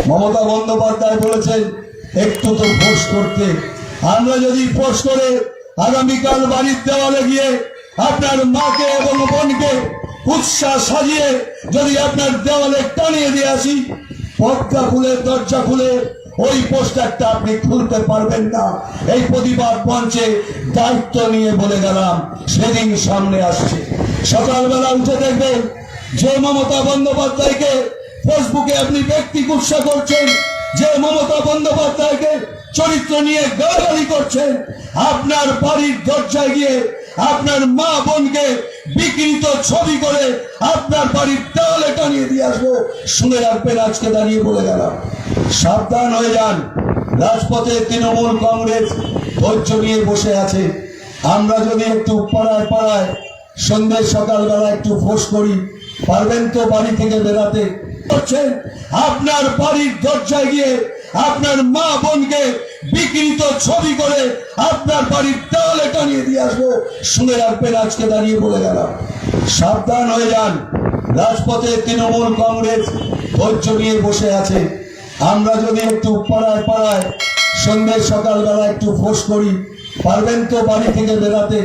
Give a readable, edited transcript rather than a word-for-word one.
মমতা বন্দ্যোপাধ্যায় বলেছেন একটু তো পোস্ট করতে। আমরা যদি পোস্ট করে আগামীকাল বাড়ির দেওয়ালে গিয়ে আপনার মাকে এবং বোনকে উৎসাহ সাজিয়ে যদি আপনার দেওয়ালে টানিয়ে দিয়ে আসি, পর্দা খুলে দরজা খুলে ওই পোস্টারটা আপনি খুলতে পারবেন না। এই প্রতিবাদ মঞ্চে দায়িত্ব নিয়ে বলে গেলাম, সেদিন সামনে আসছে। সকালবেলা উঠে দেখবেন যে মমতা বন্দ্যোপাধ্যায়কে ফেসবুকে আপনি ব্যক্তি গুচ্ছা করছেন, যে মমতা বন্দ্যোপাধ্যায়কে চরিত্র নিয়ে গালাগালি করছেন, আপনার বাড়ির দরজায় গিয়ে আপনার মা বোনকে বিকৃত ছবি করে আপনার বাড়ির দেওয়ালে টানিয়ে দিয়ে আসবো। শুনে রাখবেন, আজকে দাঁড়িয়ে বলে গেলাম, সাবধান হয়ে যান। রাজপথে তৃণমূল কংগ্রেস ধৈর্য নিয়ে বসে আছে। আমরা যদি একটু পাড়ায় পাড়ায় সন্ধ্যে সকালবেলা একটু ফোর্স করি, পারবেন তো বাড়ি থেকে বেরাতে? আপনার বাড়ির দরজায় গিয়ে আপনার মা বোনকে বিকৃত ছবি করে আপনার বাড়ির দেওয়ালে টানিয়ে দিয়ে আসবো। শুনে রাখবেন, আজকে দাঁড়িয়ে বলে গেলাম, সাবধান হয়ে যান। রাজপথে তৃণমূল কংগ্রেস ধৈর্য নিয়ে বসে আছে। আমরা যদি একটু পাড়ায় পাড়ায় সন্ধ্যে সকালবেলা একটু ফোর্স করি, পারবেন তো বাড়ি থেকে বেরাতে?